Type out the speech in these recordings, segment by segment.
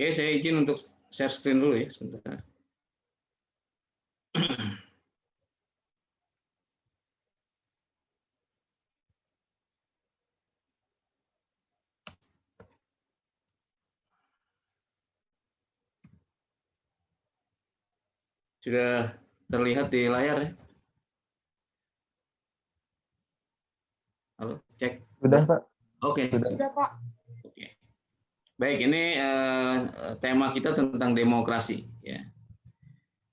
Oke, saya izin untuk share screen dulu ya sebentar. Sudah terlihat di layar ya? Halo, cek. Sudah, Pak. Oke. Sudah, Pak. Oke. Baik, ini tema kita tentang demokrasi ya.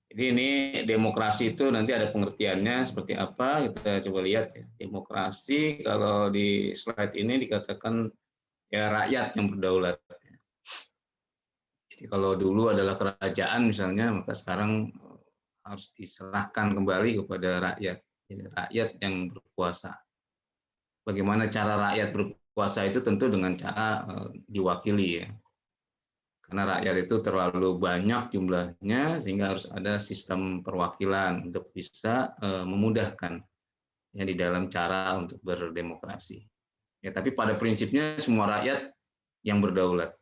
Jadi ini demokrasi itu nanti ada pengertiannya seperti apa, kita coba lihat ya. Demokrasi kalau di slide ini dikatakan ya rakyat yang berdaulat. Jadi kalau dulu adalah kerajaan misalnya, maka sekarang harus diserahkan kembali kepada rakyat. Jadi rakyat yang berkuasa. Bagaimana cara rakyat berkuasa itu tentu dengan cara diwakili ya. Karena rakyat itu terlalu banyak jumlahnya sehingga harus ada sistem perwakilan untuk bisa memudahkan ya di dalam cara untuk berdemokrasi. Ya, tapi pada prinsipnya semua rakyat yang berdaulat.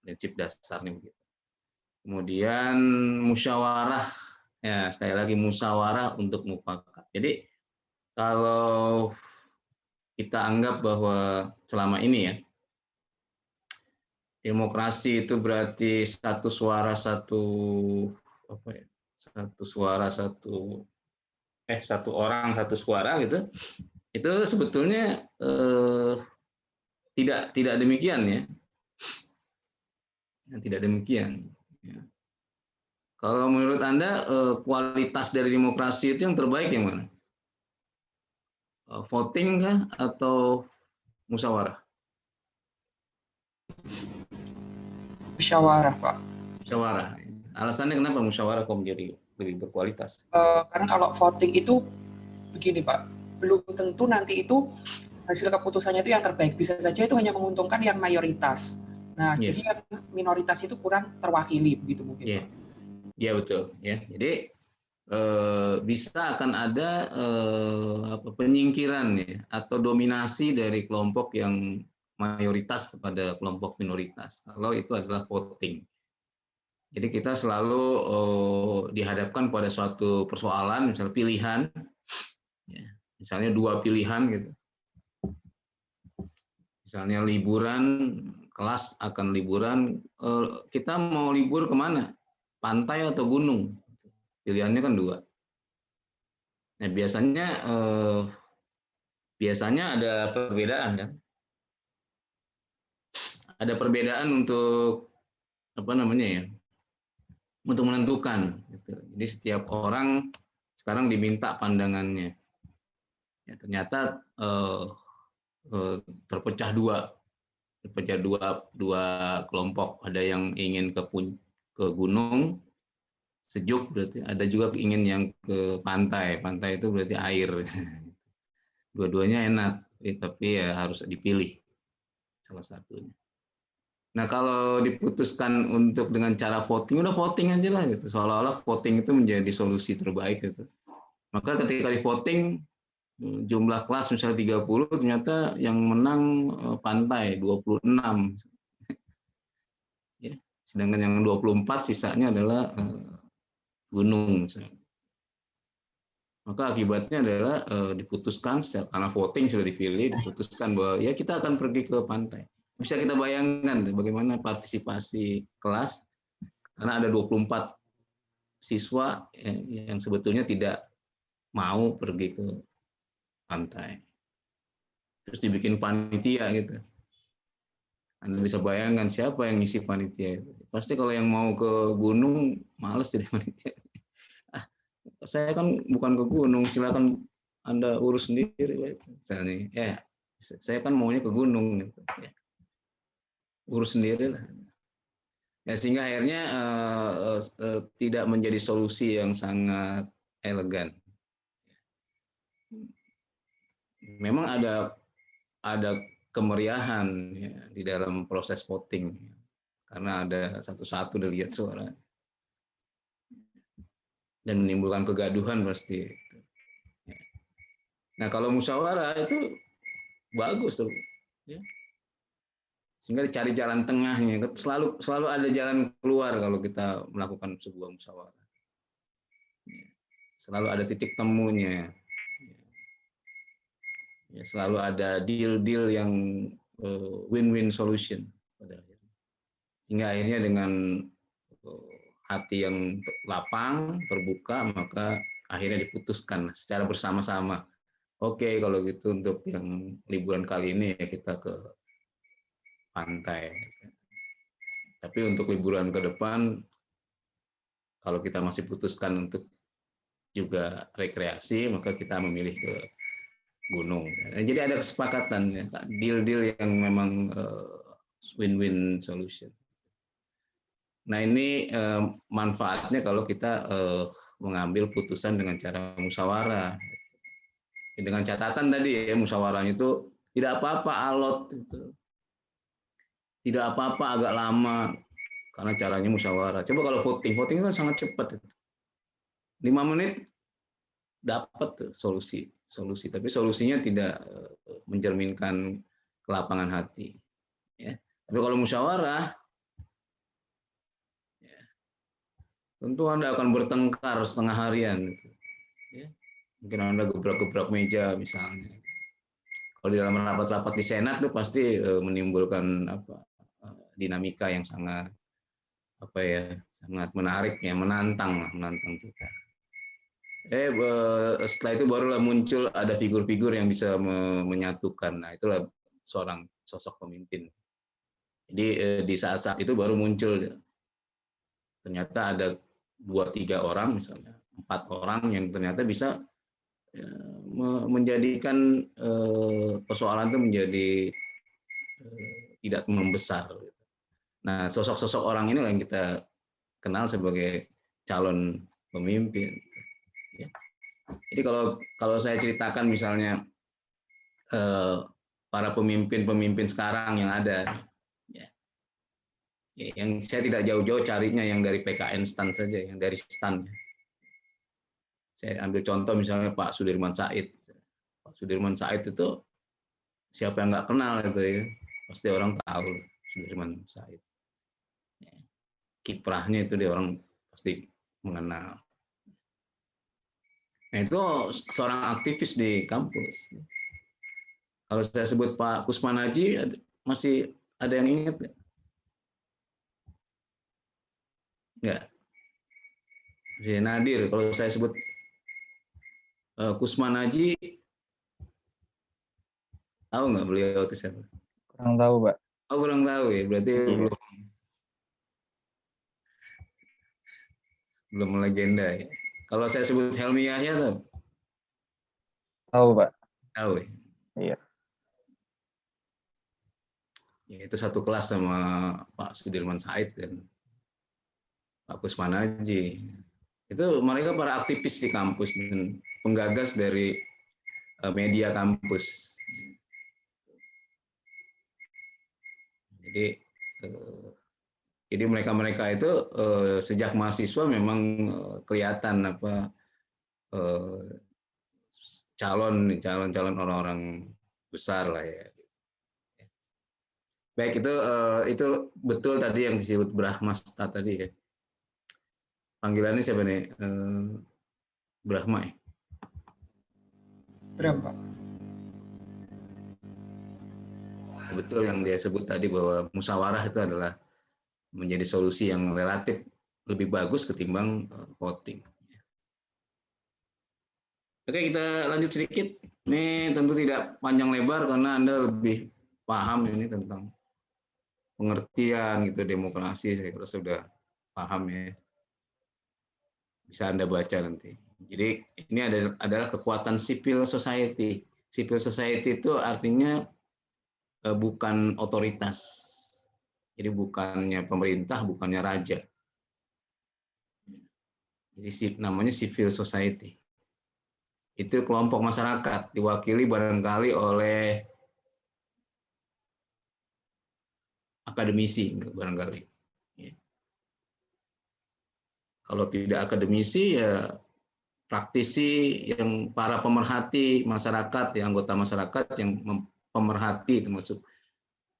Prinsip dasarnya begitu. Kemudian musyawarah, ya sekali lagi musyawarah untuk mufakat. Jadi kalau kita anggap bahwa selama ini ya demokrasi itu berarti satu suara satu apa ya, satu suara satu orang satu suara gitu, itu sebetulnya tidak demikian ya, tidak demikian. Ya. Kalau menurut Anda kualitas dari demokrasi itu yang terbaik yang mana? Voting kah atau musyawarah? Musyawarah, Pak. Musyawarah. Alasannya kenapa musyawarah kok menjadi lebih berkualitas? Karena kalau voting itu begini, Pak, belum tentu nanti itu hasil keputusannya itu yang terbaik. Bisa saja itu hanya menguntungkan yang mayoritas. Nah, jadi yang minoritas itu kurang terwakili begitu mungkin. Iya, yeah, betul. Ya, jadi bisa akan ada penyingkiran ya, atau dominasi dari kelompok yang mayoritas kepada kelompok minoritas. Kalau itu adalah voting. Jadi kita selalu dihadapkan pada suatu persoalan, misalnya pilihan, ya, misalnya dua pilihan gitu. Misalnya liburan, kelas akan liburan, kita mau libur kemana? Pantai atau gunung? Pilihannya kan dua. Nah biasanya ada perbedaan kan? Ada perbedaan untuk apa namanya ya? Untuk menentukan. Gitu. Jadi setiap orang sekarang diminta pandangannya. Ya, ternyata terpecah dua kelompok. Ada yang ingin ke gunung sejuk, berarti ada juga ingin yang ke pantai. Pantai itu berarti air. Dua-duanya enak, tapi ya harus dipilih salah satunya. Nah kalau diputuskan untuk dengan cara voting, udah voting aja lah gitu. Seolah-olah voting itu menjadi solusi terbaik gitu. Maka ketika di voting jumlah kelas misalnya 30, ternyata yang menang pantai 26. Ya, sedangkan yang 24 sisanya adalah gunung misalnya. Maka akibatnya adalah diputuskan karena voting sudah dipilih, diputuskan bahwa ya kita akan pergi ke pantai. Bisa kita bayangkan bagaimana partisipasi kelas karena ada 24 siswa yang sebetulnya tidak mau pergi ke pantai. Terus dibikin panitia gitu. Anda bisa bayangkan siapa yang ngisi panitia itu. Pasti kalau yang mau ke gunung males jadi panitia. Saya kan bukan ke gunung, silakan Anda urus sendiri misalnya. Saya kan maunya ke gunung gitu. Ya. Urus sendiri lah. Ya, sehingga akhirnya tidak menjadi solusi yang sangat elegan. Memang ada kemeriahan ya, di dalam proses voting karena ada satu-satu dilihat suara dan menimbulkan kegaduhan pasti. Nah kalau musyawarah itu bagus tuh. Ya. Sehingga dicari jalan tengahnya. Selalu ada jalan keluar kalau kita melakukan sebuah musyawarah. Selalu ada titik temunya. Ya, selalu ada deal-deal yang win-win solution pada akhirnya. Sehingga akhirnya dengan hati yang lapang, terbuka, maka akhirnya diputuskan secara bersama-sama. Oke, kalau gitu untuk yang liburan kali ini ya kita ke pantai. Tapi untuk liburan ke depan, kalau kita masih putuskan untuk juga rekreasi, maka kita memilih ke gunung. Jadi ada kesepakatan, ya, deal-deal yang memang win-win solution. Nah ini manfaatnya kalau kita mengambil putusan dengan cara musyawarah. Dengan catatan tadi ya, musyawarahnya itu tidak apa-apa alot, gitu. Tidak apa-apa agak lama, karena caranya musyawarah. Coba kalau voting kan sangat cepat. 5 menit dapat solusi. Tapi solusinya tidak mencerminkan kelapangan hati. Ya. Tapi kalau musyawarah, ya, tentu Anda akan bertengkar setengah harian. Ya. Mungkin Anda gebrak-gebrak meja misalnya. Kalau di dalam rapat-rapat di Senat itu pasti menimbulkan dinamika yang sangat sangat menarik ya, menantang kita. Setelah itu barulah muncul ada figur-figur yang bisa menyatukan. Nah, itulah seorang sosok pemimpin. Jadi di saat-saat itu baru muncul ternyata ada 2-3 orang misalnya, 4 orang yang ternyata bisa menjadikan persoalan itu menjadi tidak membesar. Nah, sosok-sosok orang ini yang kita kenal sebagai calon pemimpin. Ya. Jadi kalau saya ceritakan misalnya para pemimpin sekarang yang ada, ya, yang saya tidak jauh-jauh carinya yang dari PKN STAN saja, yang dari STAN. Saya ambil contoh misalnya Pak Sudirman Said. Pak Sudirman Said itu siapa yang nggak kenal itu ya, pasti orang tahu Sudirman Said. Ya. Kiprahnya itu dia orang pasti mengenal. Nah itu seorang aktivis di kampus. Kalau saya sebut Pak Kusman Haji, masih ada yang ingat nggak? Nggak. Nadir, kalau saya sebut Kusman Haji, tahu nggak beliau itu siapa? Kurang tahu, Pak. Oh, kurang tahu ya, berarti belum legenda ya. Kalau saya sebut Helmi Yahya tahu? Tahu, Pak. Tahu ya? Iya. Ya, itu satu kelas sama Pak Sudirman Said dan Pak Kusman Haji. Itu mereka para aktivis di kampus dan penggagas dari media kampus. Jadi mereka itu sejak mahasiswa memang kelihatan calon orang-orang besar lah ya. Baik, itu betul tadi yang disebut Brahmasta tadi ya. Panggilannya siapa nih? Brahma ya? Berapa? Betul yang dia sebut tadi bahwa musyawarah itu adalah menjadi solusi yang relatif lebih bagus ketimbang voting. Oke, kita lanjut sedikit. Ini tentu tidak panjang lebar karena Anda lebih paham ini tentang pengertian gitu demokrasi. Saya kira sudah paham ya. Bisa Anda baca nanti. Jadi ini adalah kekuatan civil society. Civil society itu artinya bukan otoritas. Jadi bukannya pemerintah, bukannya raja. Jadi namanya civil society. Itu kelompok masyarakat diwakili barangkali oleh akademisi barangkali. Kalau tidak akademisi ya praktisi yang para pemerhati masyarakat, yang anggota masyarakat yang pemerhati termasuk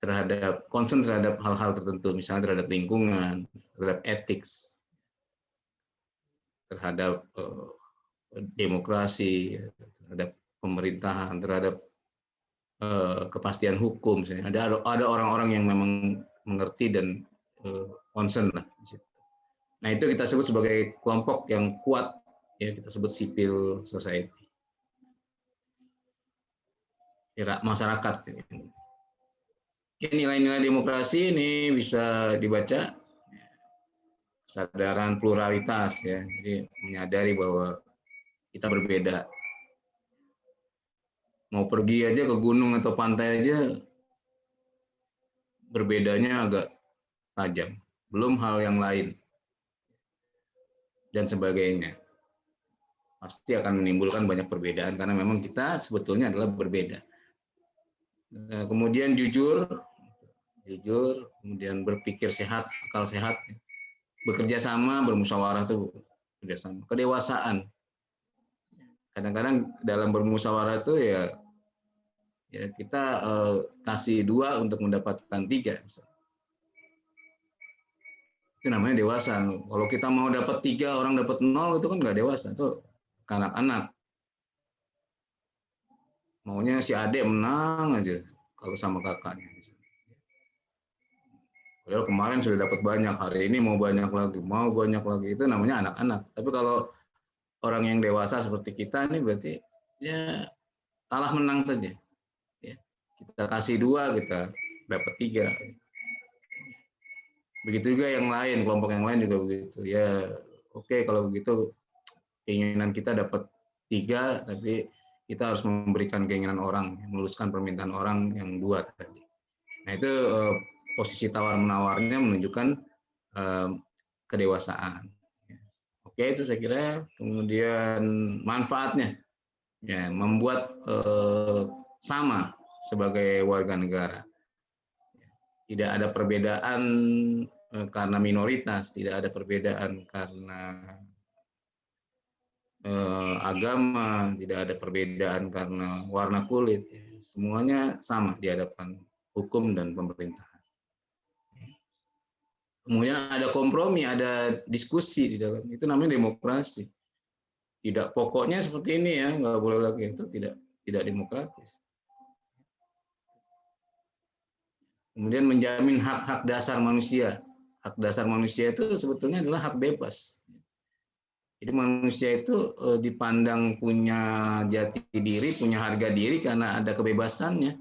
terhadap concern terhadap hal-hal tertentu, misalnya terhadap lingkungan, terhadap etik, terhadap demokrasi, terhadap pemerintahan, terhadap kepastian hukum. Misalnya. Ada orang-orang yang memang mengerti dan concern lah. Nah itu kita sebut sebagai kelompok yang kuat, ya kita sebut civil society, masyarakat. Nilai-nilai demokrasi ini bisa dibaca kesadaran pluralitas, ya, jadi menyadari bahwa kita berbeda. Mau pergi aja ke gunung atau pantai aja berbedanya agak tajam, belum hal yang lain dan sebagainya. Pasti akan menimbulkan banyak perbedaan karena memang kita sebetulnya adalah berbeda. Kemudian jujur, kemudian berpikir sehat, akal sehat, bekerja sama, bermusyawarah itu kerjasama. Kedewasaan. Kadang-kadang dalam bermusyawarah itu ya kita kasih 2 untuk mendapatkan 3. Itu namanya dewasa. Kalau kita mau dapat 3, orang dapat 0, itu kan nggak dewasa, itu anak-anak. Maunya si adik menang aja kalau sama kakaknya. Padahal kemarin sudah dapat banyak, hari ini mau banyak lagi, itu namanya anak-anak. Tapi kalau orang yang dewasa seperti kita ini berarti ya kalah menang saja. Ya, kita kasih 2, kita dapat 3. Begitu juga yang lain, kelompok yang lain juga begitu. Ya oke, kalau begitu keinginan kita dapat 3, tapi kita harus memberikan keinginan orang, meluluskan permintaan orang yang 2 tadi. Nah itu posisi tawar-menawarnya menunjukkan kedewasaan. Oke, itu saya kira. Kemudian manfaatnya, ya, membuat sama sebagai warga negara. Tidak ada perbedaan karena minoritas, tidak ada perbedaan karena agama, tidak ada perbedaan karena warna kulit. Semuanya sama di hadapan hukum dan pemerintah. Kemudian ada kompromi, ada diskusi di dalam. Itu namanya demokrasi. Tidak pokoknya seperti ini ya, nggak boleh lagi, itu tidak demokratis. Kemudian menjamin hak-hak dasar manusia. Hak dasar manusia itu sebetulnya adalah hak bebas. Jadi manusia itu dipandang punya jati diri, punya harga diri karena ada kebebasannya.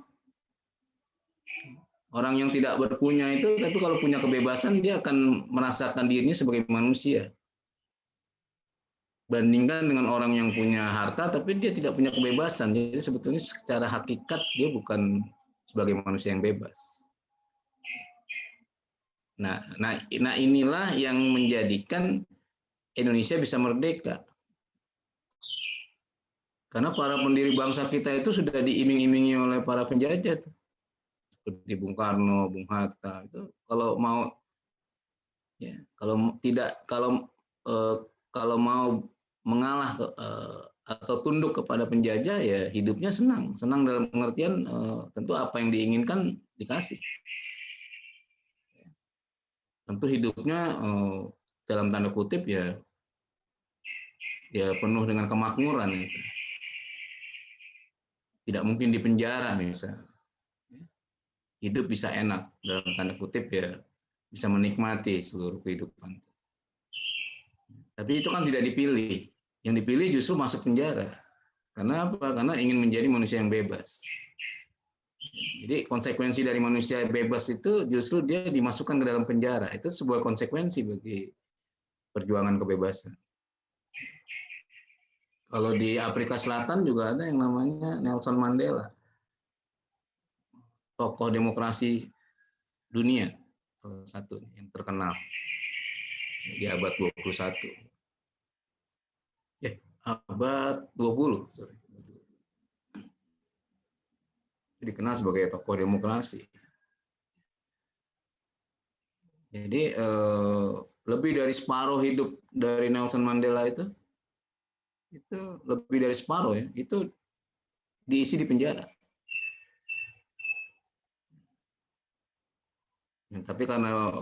Orang yang tidak berpunya itu, tapi kalau punya kebebasan, dia akan merasakan dirinya sebagai manusia. Bandingkan dengan orang yang punya harta, tapi dia tidak punya kebebasan. Jadi sebetulnya secara hakikat dia bukan sebagai manusia yang bebas. Nah inilah yang menjadikan Indonesia bisa merdeka. Karena para pendiri bangsa kita itu sudah diiming-imingi oleh para penjajah. Seperti Bung Karno, Bung Hatta, itu kalau mau ya, kalau mau mengalah atau tunduk kepada penjajah ya hidupnya senang dalam pengertian tentu apa yang diinginkan dikasih. Tentu hidupnya dalam tanda kutip ya penuh dengan kemakmuran itu. Tidak mungkin dipenjara misalnya. Hidup bisa enak dalam tanda kutip ya, bisa menikmati seluruh kehidupan. Tapi itu kan tidak dipilih. Yang dipilih justru masuk penjara. Karena apa? Karena ingin menjadi manusia yang bebas. Jadi konsekuensi dari manusia bebas itu justru dia dimasukkan ke dalam penjara. Itu sebuah konsekuensi bagi perjuangan kebebasan. Kalau di Afrika Selatan juga ada yang namanya Nelson Mandela. Tokoh demokrasi dunia, salah satu yang terkenal di abad 21. Abad 20, sorry. Dikenal sebagai tokoh demokrasi. Jadi lebih dari separuh hidup dari Nelson Mandela itu lebih dari separuh ya, itu diisi di penjara. Tapi karena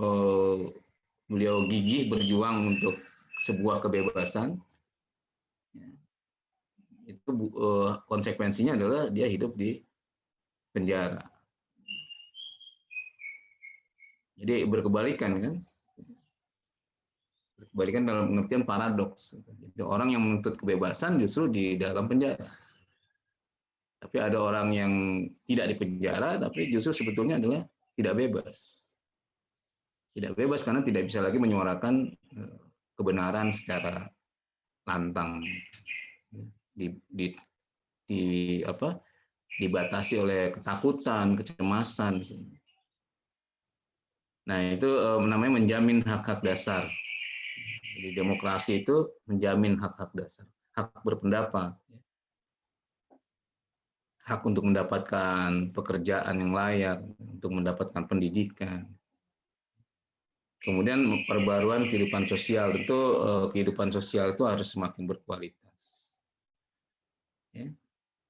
beliau gigih berjuang untuk sebuah kebebasan, itu konsekuensinya adalah dia hidup di penjara. Jadi berkebalikan kan? Berkebalikan dalam pengertian paradoks. Jadi orang yang menuntut kebebasan justru di dalam penjara. Tapi ada orang yang tidak di penjara, tapi justru sebetulnya adalah tidak bebas. Tidak bebas karena tidak bisa lagi menyuarakan kebenaran secara lantang. Dibatasi oleh ketakutan, kecemasan. Nah, itu namanya menjamin hak-hak dasar. Jadi demokrasi itu menjamin hak-hak dasar, hak berpendapat, hak untuk mendapatkan pekerjaan yang layak, untuk mendapatkan pendidikan. Kemudian perbaruan kehidupan sosial, tentu kehidupan sosial itu harus semakin berkualitas. Ya.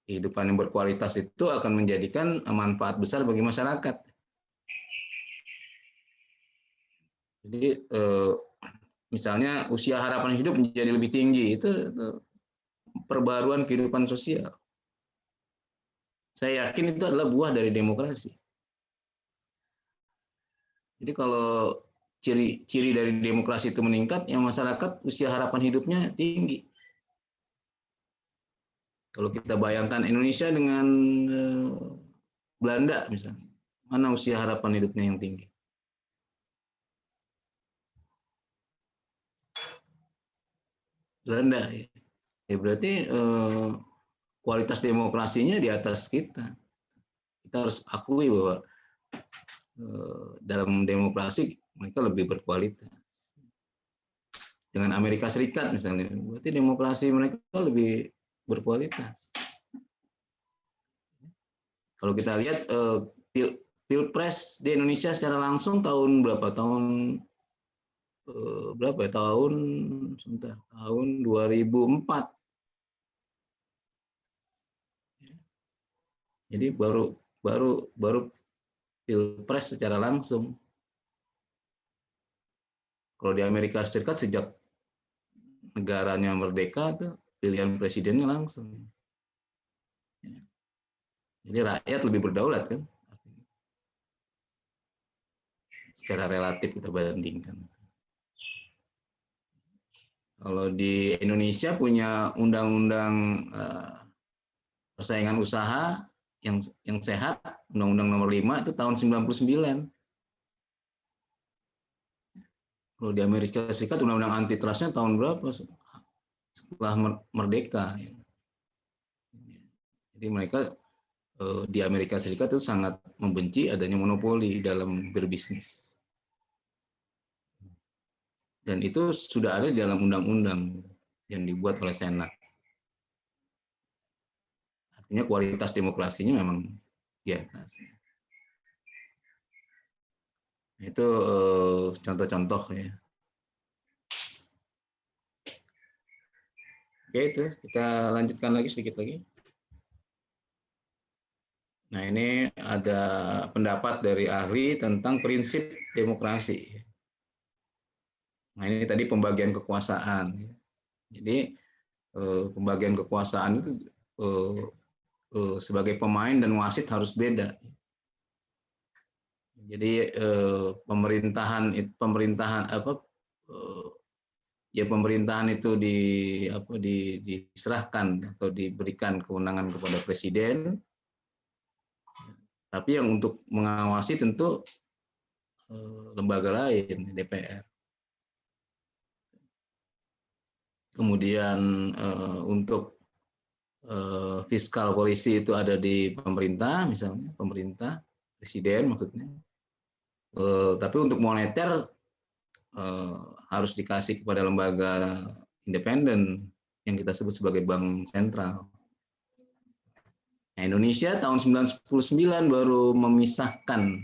Kehidupan yang berkualitas itu akan menjadikan manfaat besar bagi masyarakat. Jadi misalnya usia harapan hidup menjadi lebih tinggi, itu perbaruan kehidupan sosial. Saya yakin itu adalah buah dari demokrasi. Jadi kalau ciri dari demokrasi itu meningkat, yang masyarakat usia harapan hidupnya tinggi. Kalau kita bayangkan Indonesia dengan Belanda misalnya, mana usia harapan hidupnya yang tinggi? Belanda, ya berarti kualitas demokrasinya di atas kita. Kita harus akui bahwa dalam demokrasi mereka lebih berkualitas. Dengan Amerika Serikat misalnya, berarti demokrasi mereka lebih berkualitas. Kalau kita lihat pilpres di Indonesia secara langsung tahun berapa? Tahun 2004. Jadi baru pilpres secara langsung. Kalau di Amerika Serikat sejak negaranya merdeka tuh pilihan presidennya langsung. Jadi rakyat lebih berdaulat kan? Secara relatif kita bandingkan. Kalau di Indonesia punya undang-undang persaingan usaha yang sehat, Undang-Undang Nomor 5 itu tahun 99. Kalau di Amerika Serikat Undang-Undang Antitrustnya tahun berapa? Setelah merdeka. Jadi mereka di Amerika Serikat itu sangat membenci adanya monopoli dalam berbisnis. Dan itu sudah ada di dalam undang-undang yang dibuat oleh Senat. Artinya kualitas demokrasinya memang di atas. Itu contoh-contoh ya. Oke, itu kita lanjutkan lagi sedikit lagi. Nah, ini ada pendapat dari ahli tentang prinsip demokrasi. Nah, ini tadi pembagian kekuasaan. Jadi pembagian kekuasaan itu sebagai pemain dan wasit harus beda. Jadi pemerintahan itu diserahkan atau diberikan kewenangan kepada presiden. Tapi yang untuk mengawasi tentu lembaga lain, DPR. Kemudian untuk fiskal polisi itu ada di pemerintah, misalnya pemerintah, presiden maksudnya. Tapi untuk moneter harus dikasih kepada lembaga independen yang kita sebut sebagai bank sentral. Nah, Indonesia tahun 1999 baru memisahkan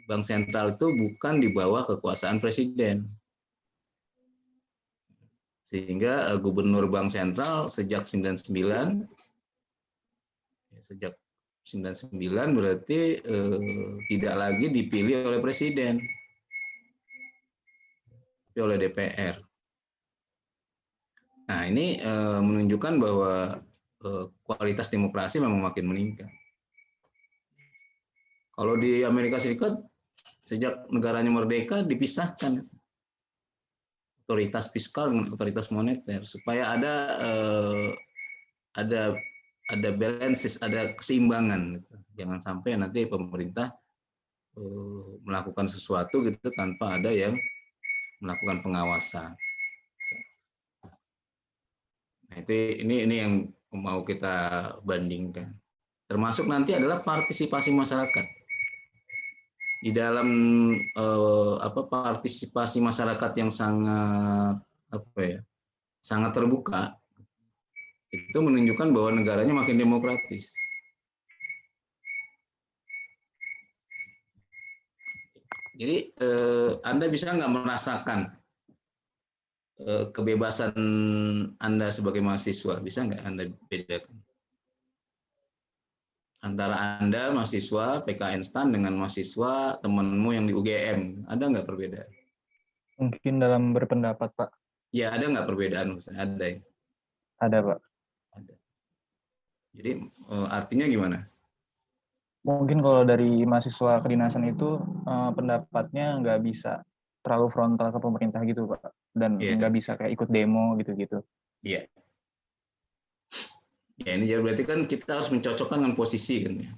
bank sentral itu bukan di bawah kekuasaan presiden. Sehingga gubernur bank sentral sejak 99, sejak 99 berarti tidak lagi dipilih oleh presiden, tapi oleh DPR. Nah, ini menunjukkan bahwa kualitas demokrasi memang makin meningkat. Kalau di Amerika Serikat sejak negaranya merdeka dipisahkan otoritas fiskal dengan otoritas moneter supaya ada balances, ada keseimbangan. Jangan sampai nanti pemerintah melakukan sesuatu gitu tanpa ada yang melakukan pengawasan. Nah, ini yang mau kita bandingkan. Termasuk nanti adalah partisipasi masyarakat. Di dalam partisipasi masyarakat yang sangat sangat terbuka, itu menunjukkan bahwa negaranya makin demokratis. Jadi Anda bisa nggak merasakan kebebasan Anda sebagai mahasiswa? Bisa nggak Anda bedakan antara Anda mahasiswa PKN STAN dengan mahasiswa temanmu yang di UGM? Ada nggak perbedaan? Mungkin dalam berpendapat, Pak. Ya, ada nggak perbedaan? Ada ya? Ada, Pak. Ada. Jadi artinya gimana? Mungkin kalau dari mahasiswa kedinasan itu pendapatnya nggak bisa terlalu frontal ke pemerintah gitu, Pak. Dan nggak bisa kayak ikut demo gitu-gitu. Iya. Ya, ini berarti kan kita harus mencocokkan dengan posisi kan ya.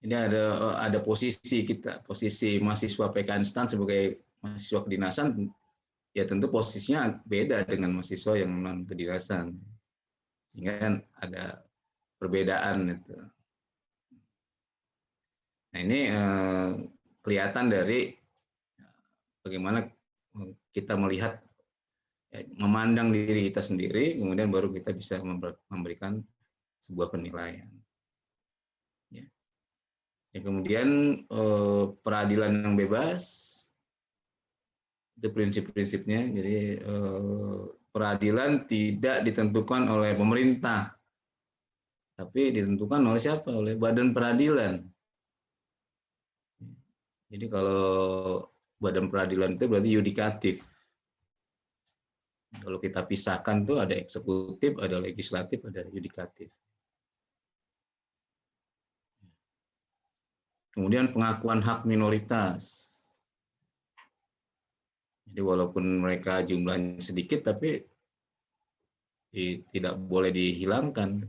Ini ada posisi kita, posisi mahasiswa PKN STAN sebagai mahasiswa kedinasan, ya tentu posisinya beda dengan mahasiswa yang non kedinasan. Sehingga kan ada perbedaan itu. Nah, ini kelihatan dari bagaimana kita melihat, memandang diri kita sendiri, kemudian baru kita bisa memberikan sebuah penilaian. Ya, kemudian peradilan yang bebas, itu prinsip-prinsipnya. Jadi peradilan tidak ditentukan oleh pemerintah, tapi ditentukan oleh siapa? Oleh badan peradilan. Jadi kalau badan peradilan itu berarti yudikatif. Kalau kita pisahkan tuh ada eksekutif, ada legislatif, ada yudikatif. Kemudian pengakuan hak minoritas. Jadi walaupun mereka jumlahnya sedikit, tapi tidak boleh dihilangkan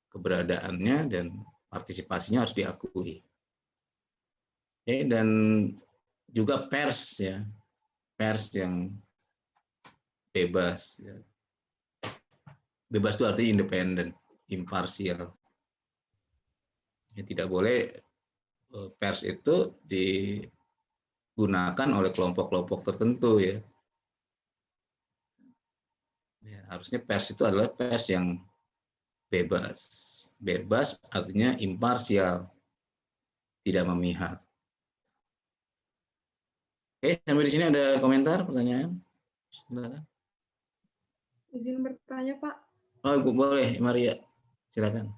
keberadaannya dan partisipasinya harus diakui. Dan juga pers ya, pers yang bebas. Bebas itu artinya independen, imparsial. Ya, tidak boleh pers itu digunakan oleh kelompok-kelompok tertentu ya. Ya, harusnya pers itu adalah pers yang bebas. Bebas artinya imparsial, tidak memihak. Oke, sampai di sini ada komentar, pertanyaan? Silakan. Izin bertanya, Pak. Oh, boleh, Maria. Silakan.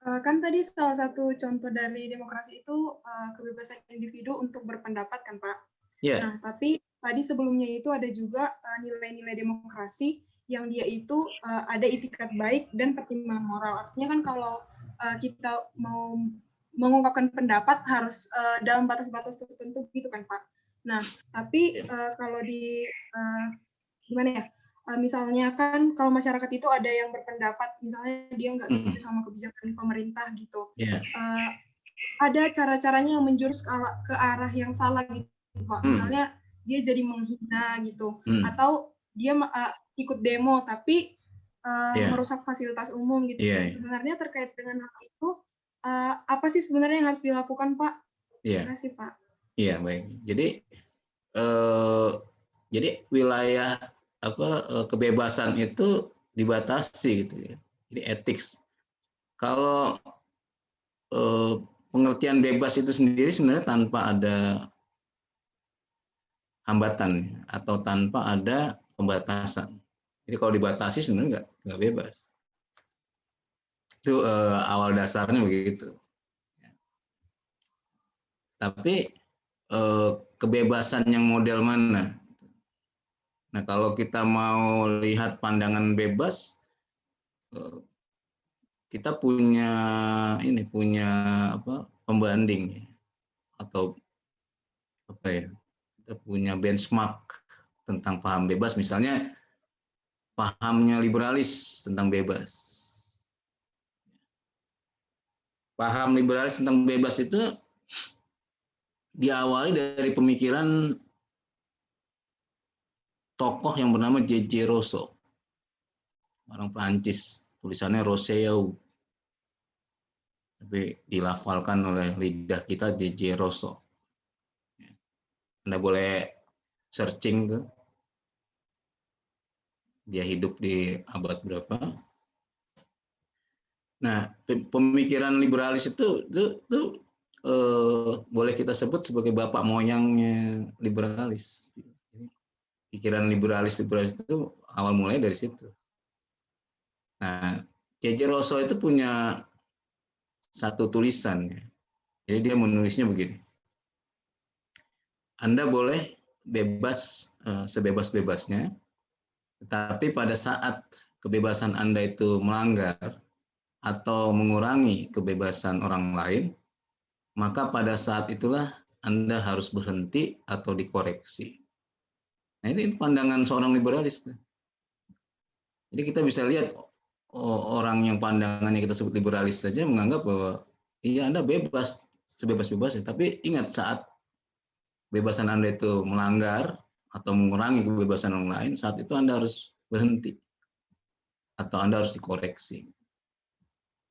Kan tadi salah satu contoh dari demokrasi itu kebebasan individu untuk berpendapat kan, Pak? Iya. Nah, tapi tadi sebelumnya itu ada juga nilai-nilai demokrasi yang dia itu ada itikat baik dan pertimbangan moral. Artinya kan kalau kita mau mengungkapkan pendapat harus dalam batas-batas tertentu gitu kan, Pak? Nah, tapi kalau di gimana ya? Misalnya kan kalau masyarakat itu ada yang berpendapat, misalnya dia nggak setuju sama kebijakan pemerintah gitu. Ada cara-caranya yang menjurus ke arah yang salah gitu, Pak. Misalnya dia jadi menghina gitu, atau dia ikut demo tapi merusak fasilitas umum gitu. Sebenarnya terkait dengan hal itu, apa sih sebenarnya yang harus dilakukan, Pak? Terima kasih, Pak. Iya, baik. Jadi wilayah kebebasan itu dibatasi gitu ya. Jadi etik. Kalau pengertian bebas itu sendiri sebenarnya tanpa ada hambatan atau tanpa ada pembatasan. Jadi kalau dibatasi sebenarnya nggak bebas. Itu awal dasarnya begitu. Tapi kebebasan yang model mana? Nah, kalau kita mau lihat pandangan bebas, kita punya pembanding atau apa ya? Kita punya benchmark tentang paham bebas, misalnya pahamnya liberalis tentang bebas. Paham liberalis tentang bebas itu diawali dari pemikiran tokoh yang bernama J.J. Rousseau, orang Prancis, tulisannya Rousseau, tapi dilafalkan oleh lidah kita J.J. Rousseau. Anda boleh searching tuh, dia hidup di abad berapa. Nah, pemikiran liberalis itu boleh kita sebut sebagai bapak moyangnya liberalis. Pikiran liberalis itu awal mulai dari situ. Nah, J.J. Rousseau itu punya satu tulisan, ya. Jadi dia menulisnya begini: Anda boleh bebas sebebas-bebasnya, tetapi pada saat kebebasan Anda itu melanggar atau mengurangi kebebasan orang lain, maka pada saat itulah Anda harus berhenti atau dikoreksi. Nah, ini pandangan seorang liberalis. Jadi kita bisa lihat orang yang pandangannya kita sebut liberalis saja menganggap bahwa iya Anda bebas sebebas-bebasnya, tapi ingat saat kebebasan Anda itu melanggar atau mengurangi kebebasan orang lain, saat itu Anda harus berhenti atau Anda harus dikoreksi.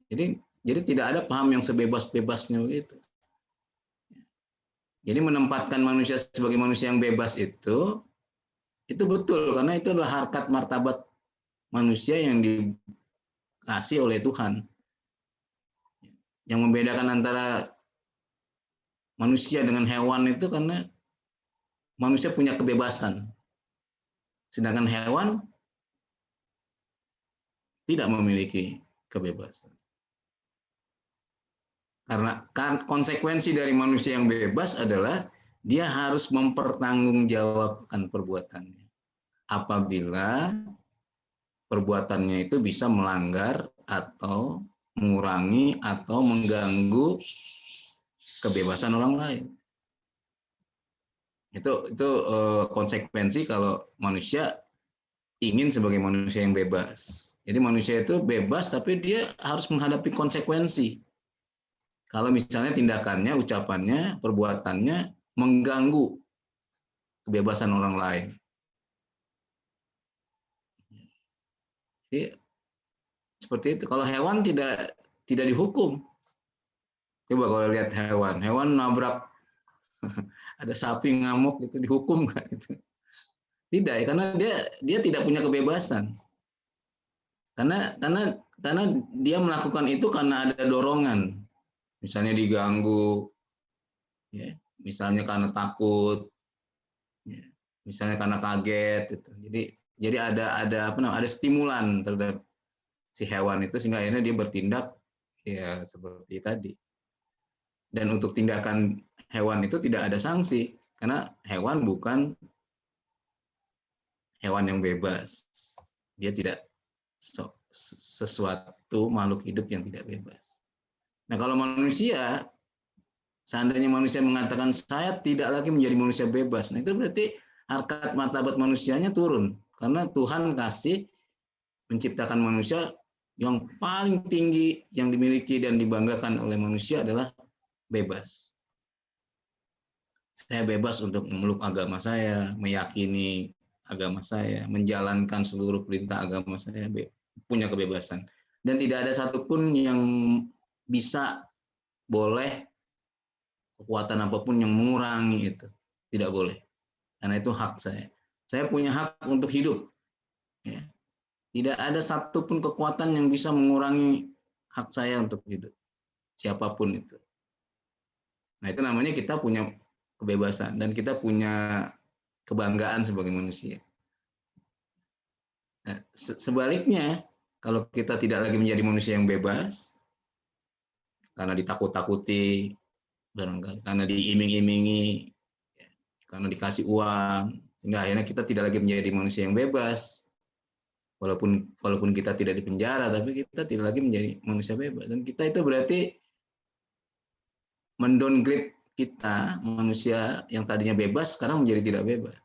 Jadi tidak ada paham yang sebebas-bebasnya begitu. Jadi menempatkan manusia sebagai manusia yang bebas itu betul, karena itu adalah harkat martabat manusia yang dikasih oleh Tuhan. Yang membedakan antara manusia dengan hewan itu karena manusia punya kebebasan, sedangkan hewan tidak memiliki kebebasan. Karena konsekuensi dari manusia yang bebas adalah dia harus mempertanggungjawabkan perbuatannya. Apabila perbuatannya itu bisa melanggar atau mengurangi atau mengganggu kebebasan orang lain. Itu konsekuensi kalau manusia ingin sebagai manusia yang bebas. Jadi manusia itu bebas tapi dia harus menghadapi konsekuensi. Kalau misalnya tindakannya, ucapannya, perbuatannya mengganggu kebebasan orang lain. Jadi, seperti itu. Kalau hewan tidak dihukum. Coba kalau lihat hewan nabrak ada sapi ngamuk itu dihukum nggak gitu? Tidak, karena dia tidak punya kebebasan. Karena dia melakukan itu karena ada dorongan. Misalnya diganggu, ya, misalnya karena takut, ya, misalnya karena kaget, gitu. Jadi ada stimulan terhadap si hewan itu sehingga akhirnya dia bertindak ya seperti tadi. Dan untuk tindakan hewan itu tidak ada sanksi karena hewan bukan hewan yang bebas. Dia tidak sesuatu makhluk hidup yang tidak bebas. Nah, kalau manusia, seandainya manusia mengatakan saya tidak lagi menjadi manusia bebas, nah itu berarti harkat martabat manusianya turun. Karena Tuhan kasih menciptakan manusia yang paling tinggi yang dimiliki dan dibanggakan oleh manusia adalah bebas. Saya bebas untuk memeluk agama saya, meyakini agama saya, menjalankan seluruh perintah agama saya, punya kebebasan. Dan tidak ada satupun yang bisa boleh kekuatan apapun yang mengurangi itu. Tidak boleh. Karena itu hak saya. Saya punya hak untuk hidup. Ya. Tidak ada satupun kekuatan yang bisa mengurangi hak saya untuk hidup. Siapapun itu. Nah, itu namanya kita punya kebebasan dan kita punya kebanggaan sebagai manusia. Nah, sebaliknya, kalau kita tidak lagi menjadi manusia yang bebas, karena ditakut-takuti, karena diiming-imingi, karena dikasih uang, sehingga akhirnya kita tidak lagi menjadi manusia yang bebas. Walaupun kita tidak di penjara, tapi kita tidak lagi menjadi manusia bebas. Dan kita itu berarti mendowngrade kita, manusia yang tadinya bebas, sekarang menjadi tidak bebas.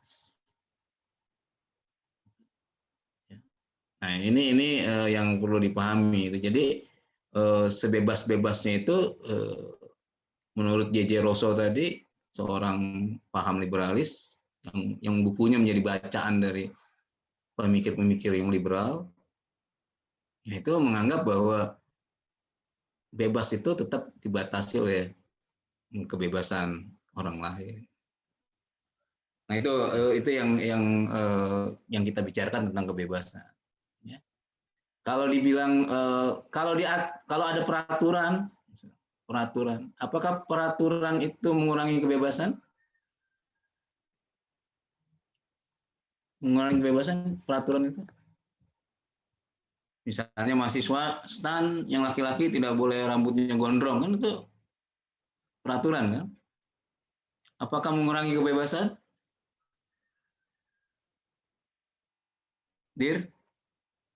Nah, ini yang perlu dipahami. Jadi sebebas-bebasnya itu, menurut J.J. Rousseau tadi, seorang paham liberalis yang bukunya menjadi bacaan dari pemikir-pemikir yang liberal, itu menganggap bahwa bebas itu tetap dibatasi oleh kebebasan orang lain. Nah, itu yang kita bicarakan tentang kebebasan. Ya. Kalau dibilang kalau ada peraturan, apakah peraturan itu mengurangi kebebasan? Mengurangi kebebasan peraturan itu? Misalnya mahasiswa STAN yang laki-laki tidak boleh rambutnya gondrong, kan itu peraturan kan? Apakah mengurangi kebebasan?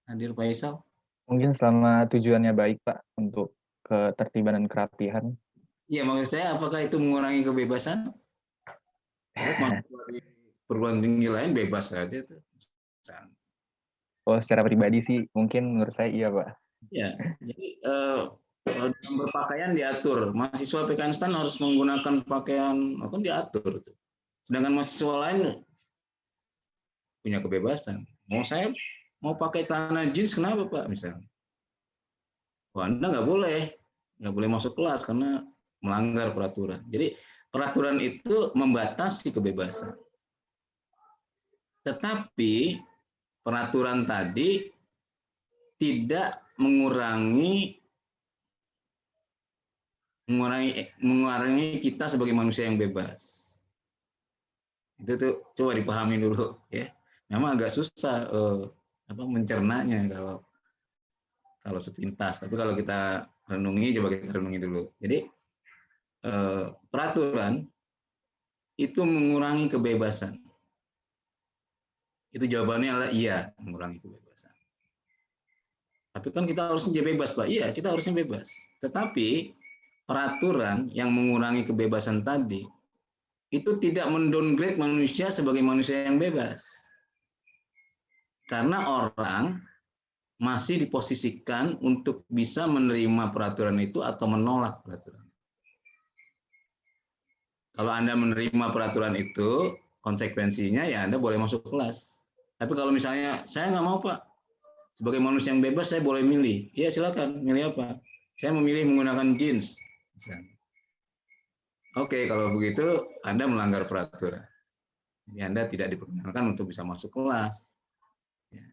Hadir Faisal. Mungkin selama tujuannya baik, Pak, untuk ketertiban dan kerapihan. Iya, maksud saya apakah itu mengurangi kebebasan? Mahasiswa di perguruan tinggi lain bebas saja tuh. Oh, secara pribadi sih mungkin menurut saya iya, Pak. Ya, jadi berpakaian diatur. Mahasiswa PKN STAN harus menggunakan pakaian, akan diatur. Sedangkan mahasiswa lain punya kebebasan. Mau pakai celana jeans, kenapa Pak? Misalnya, Anda nggak boleh masuk kelas karena melanggar peraturan. Jadi peraturan itu membatasi kebebasan. Tetapi peraturan tadi tidak mengurangi kita sebagai manusia yang bebas. Itu tuh coba dipahami dulu ya. Memang agak susah mencernanya kalau sepintas. Tapi kalau kita coba kita renungi dulu. Jadi peraturan itu mengurangi kebebasan. Itu jawabannya adalah iya, mengurangi kebebasan. Tapi kan kita harusnya bebas, Pak. Iya, kita harusnya bebas. Tetapi peraturan yang mengurangi kebebasan tadi itu tidak mendowngrade manusia sebagai manusia yang bebas. Karena orang masih diposisikan untuk bisa menerima peraturan itu atau menolak peraturan. Kalau Anda menerima peraturan itu, konsekuensinya ya Anda boleh masuk kelas. Tapi kalau misalnya saya nggak mau Pak, sebagai manusia yang bebas saya boleh milih. Ya silakan, milih apa? Saya memilih menggunakan jeans. Misalnya. Oke, kalau begitu Anda melanggar peraturan. Jadi Anda tidak diperkenankan untuk bisa masuk kelas. Ya.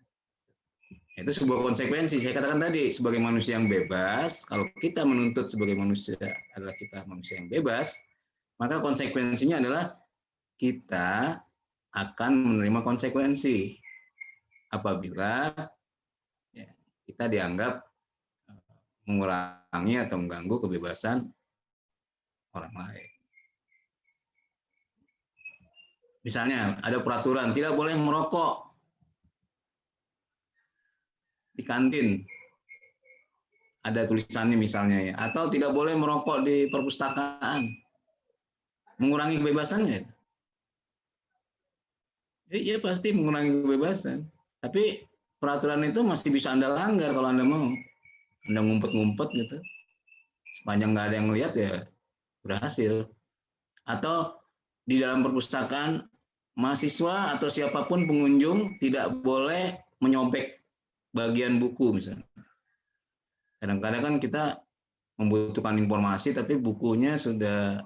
Itu sebuah konsekuensi. Saya katakan tadi, sebagai manusia yang bebas, kalau kita menuntut sebagai manusia adalah kita manusia yang bebas, maka konsekuensinya adalah kita akan menerima konsekuensi apabila kita dianggap mengurangi atau mengganggu kebebasan orang lain. Misalnya ada peraturan tidak boleh merokok di kantin, ada tulisannya misalnya ya, atau tidak boleh merokok di perpustakaan, mengurangi kebebasannya. Iya pasti mengurangi kebebasan. Tapi peraturan itu masih bisa Anda langgar kalau Anda mau. Anda ngumpet-ngumpet gitu. Sepanjang nggak ada yang melihat ya berhasil. Atau di dalam perpustakaan mahasiswa atau siapapun pengunjung tidak boleh menyobek bagian buku misalnya. Kadang-kadang kan kita membutuhkan informasi tapi bukunya sudah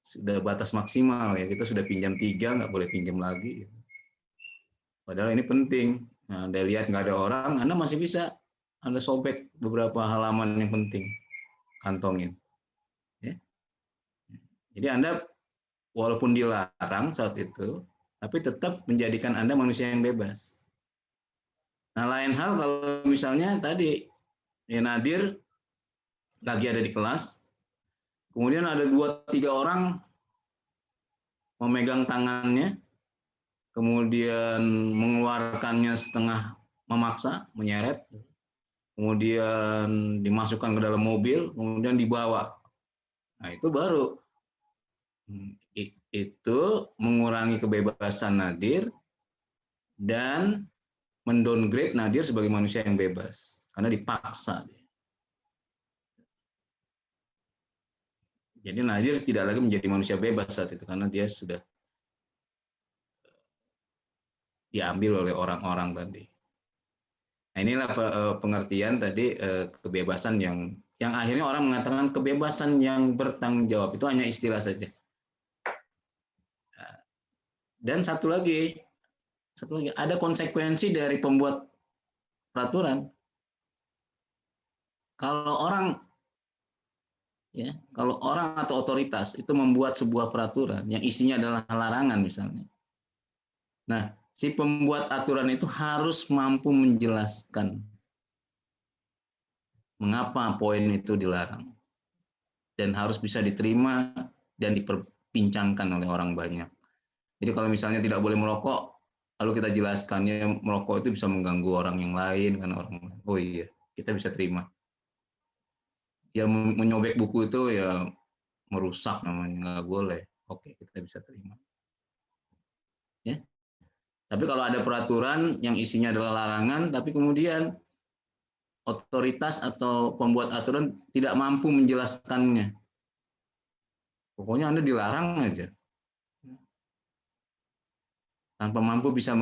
sudah batas maksimal ya, kita sudah pinjam 3 nggak boleh pinjam lagi. Padahal ini penting. Nah, Anda lihat nggak ada orang, Anda masih bisa Anda sobek beberapa halaman yang penting, kantongin. Ya. Jadi Anda walaupun dilarang saat itu, tapi tetap menjadikan Anda manusia yang bebas. Nah, lain hal kalau misalnya tadi ya Nadir lagi ada di kelas, kemudian ada 2-3 orang memegang tangannya, kemudian mengeluarkannya setengah memaksa, menyeret, kemudian dimasukkan ke dalam mobil, kemudian dibawa. Nah, itu baru itu mengurangi kebebasan Nadir dan mendowngrade Nadir sebagai manusia yang bebas karena dipaksa. Jadi Nadir tidak lagi menjadi manusia bebas saat itu karena dia sudah diambil oleh orang-orang tadi. Nah, inilah pengertian tadi kebebasan yang akhirnya orang mengatakan kebebasan yang bertanggung jawab itu hanya istilah saja. Dan satu lagi ada konsekuensi dari pembuat peraturan. Kalau orang atau otoritas itu membuat sebuah peraturan yang isinya adalah larangan misalnya. Nah, si pembuat aturan itu harus mampu menjelaskan mengapa poin itu dilarang dan harus bisa diterima dan diperbincangkan oleh orang banyak. Jadi kalau misalnya tidak boleh merokok, lalu kita jelaskannya merokok itu bisa mengganggu orang yang lain, kan oh iya, kita bisa terima. Ya menyobek buku itu ya merusak namanya, nggak boleh. Oke, kita bisa terima. Ya. Tapi kalau ada peraturan yang isinya adalah larangan, tapi kemudian otoritas atau pembuat aturan tidak mampu menjelaskannya, pokoknya Anda dilarang aja. Tanpa mampu bisa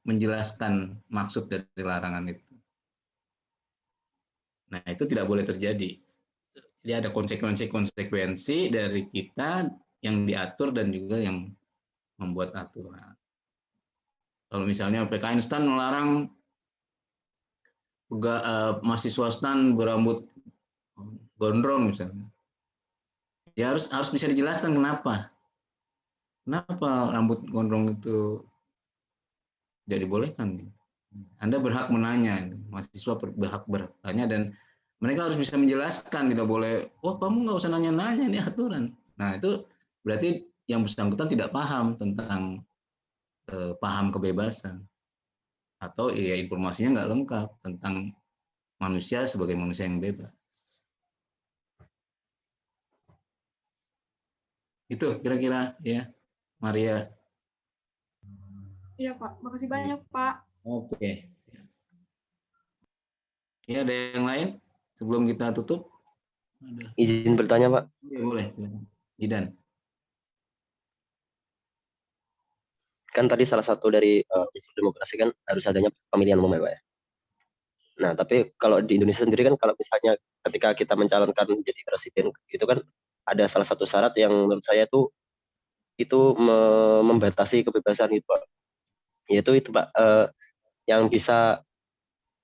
menjelaskan maksud dari larangan itu. Nah, itu tidak boleh terjadi. Jadi ada konsekuensi dari kita yang diatur dan juga yang membuat aturan. Kalau misalnya PKN STAN melarang mahasiswa STAN berambut gondrong misalnya, ya harus bisa dijelaskan kenapa rambut gondrong itu tidak dibolehkan. Anda berhak menanya, mahasiswa berhak bertanya dan mereka harus bisa menjelaskan, tidak boleh, kamu nggak usah nanya-nanya, ini aturan. Nah, itu berarti yang bersangkutan tidak paham tentang paham kebebasan. Atau ya informasinya nggak lengkap tentang manusia sebagai manusia yang bebas. Itu kira-kira ya, Maria. Iya Pak, makasih banyak Pak. Oke. Ya, ada yang lain sebelum kita tutup? Izin bertanya, Pak. Ya, boleh. Jidan. Kan tadi salah satu dari unsur demokrasi kan harus adanya pemilihan umum ya, Pak ya. Nah, tapi kalau di Indonesia sendiri kan kalau misalnya ketika kita mencalonkan menjadi presiden itu kan ada salah satu syarat yang menurut saya itu membatasi kebebasan itu, Pak. Yaitu itu, Pak, yang bisa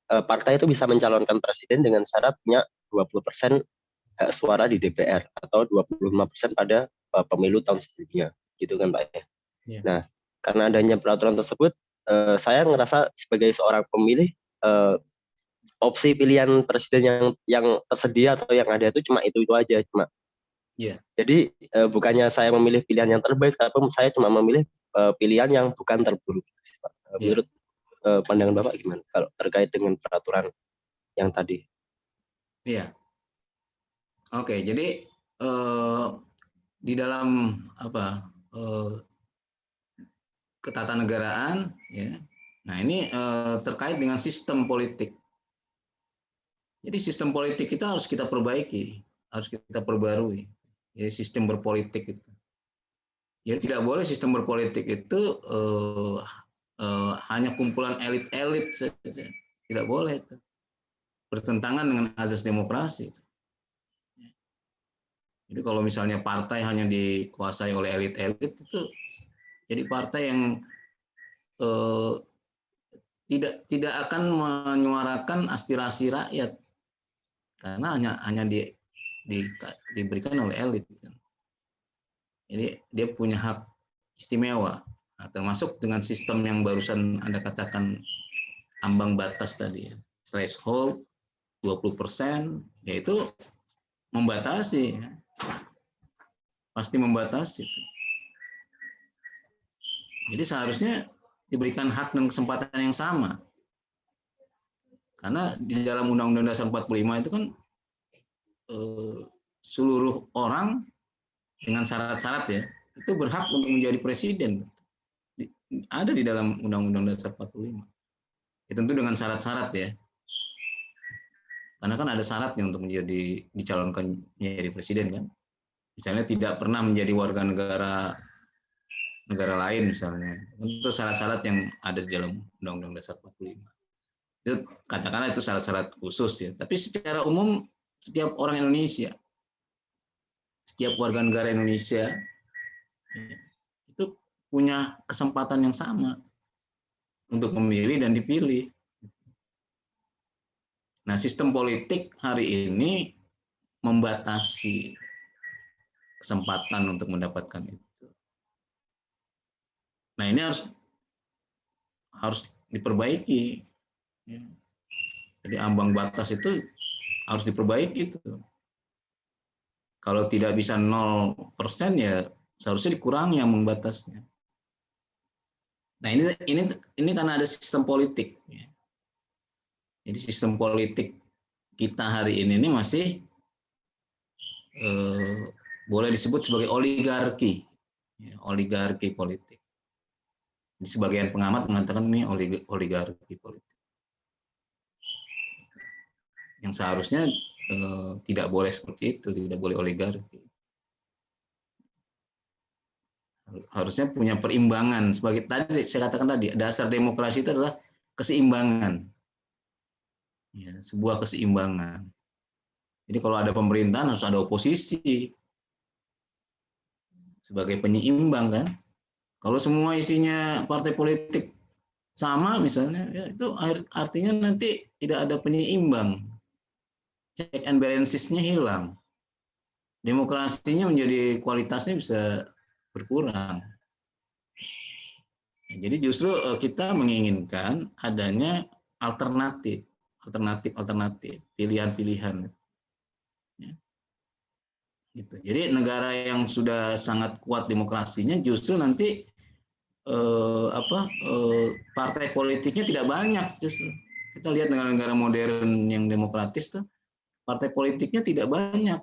partai itu bisa mencalonkan presiden dengan syarat punya 20% suara di DPR atau 25% pada pemilu tahun sebelumnya, gitu kan, Pak ya. Yeah. Nah, karena adanya peraturan tersebut, saya ngerasa sebagai seorang pemilih, opsi pilihan presiden yang tersedia atau yang ada itu cuma itu aja, cuma. Yeah. Jadi bukannya saya memilih pilihan yang terbaik, tapi saya cuma memilih pilihan yang bukan terburuk. Menurut pandangan Bapak gimana kalau terkait dengan peraturan yang tadi? Iya. Oke, jadi di dalam ketatanegaraan, ya. Nah, ini terkait dengan sistem politik. Jadi sistem politik kita harus kita perbaiki, harus kita perbarui. Jadi sistem berpolitik itu. Jadi tidak boleh sistem berpolitik itu hanya kumpulan elit-elit saja. Tidak boleh itu. Bertentangan dengan azas demokrasi. Jadi kalau misalnya partai hanya dikuasai oleh elit-elit itu jadi partai yang tidak akan menyuarakan aspirasi rakyat karena hanya diberikan oleh elit. Jadi dia punya hak istimewa, termasuk dengan sistem yang barusan Anda katakan ambang batas tadi ya, threshold 20%, yaitu membatasi, ya. Pasti membatasi. Jadi seharusnya diberikan hak dan kesempatan yang sama. Karena di dalam Undang-Undang Dasar 45 itu kan seluruh orang dengan syarat-syarat ya, itu berhak untuk menjadi presiden. Ada di dalam Undang-Undang Dasar 45. Ya, tentu dengan syarat-syarat ya. Karena kan ada syaratnya untuk dicalonkan menjadi presiden kan. Misalnya tidak pernah menjadi warga negara lain misalnya. Itu syarat-syarat yang ada di dalam Undang-Undang Dasar 45. Itu katakanlah itu syarat-syarat khusus ya. Tapi secara umum setiap orang Indonesia, setiap warga negara Indonesia itu punya kesempatan yang sama untuk memilih dan dipilih. Nah, sistem politik hari ini membatasi kesempatan untuk mendapatkan itu. Nah, ini harus diperbaiki. Jadi ambang batas itu harus diperbaiki itu. Kalau tidak bisa 0% ya seharusnya dikurangi ambang batasnya. Nah, ini karena ada sistem politik. Jadi sistem politik kita hari ini masih boleh disebut sebagai oligarki, oligarki politik. Di sebagian pengamat mengatakan ini oligarki politik. Yang seharusnya tidak boleh seperti itu, tidak boleh oligarki. Harusnya punya perimbangan. Sebagai tadi saya katakan tadi, dasar demokrasi itu adalah keseimbangan. Ya, sebuah keseimbangan. Jadi kalau ada pemerintahan harus ada oposisi sebagai penyeimbang kan. Kalau semua isinya partai politik sama misalnya, ya itu artinya nanti tidak ada penyeimbang. Check and balances-nya hilang. Demokrasinya menjadi kualitasnya bisa berkurang. Jadi justru kita menginginkan adanya alternatif, pilihan-pilihan. Ya. Gitu. Jadi negara yang sudah sangat kuat demokrasinya justru nanti partai politiknya tidak banyak justru. Kita lihat negara-negara modern yang demokratis tuh partai politiknya tidak banyak